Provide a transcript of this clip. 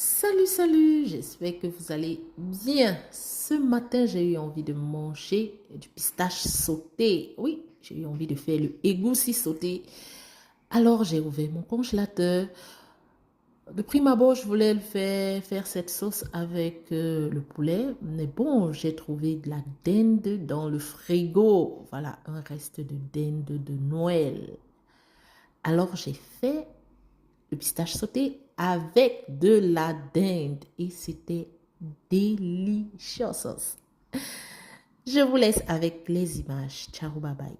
Salut, salut, j'espère que vous allez bien. Ce matin, j'ai eu envie de manger du pistache sauté. Oui, j'ai eu envie de faire le egusi sauté. Alors, j'ai ouvert mon congélateur. De prime abord, je voulais le faire cette sauce avec le poulet. Mais bon, j'ai trouvé de la dinde dans le frigo. Voilà, un reste de dinde de Noël. Alors, j'ai fait le pistache sauté avec de la dinde et c'était délicieux. Je vous laisse avec les images. Ciao, bye bye.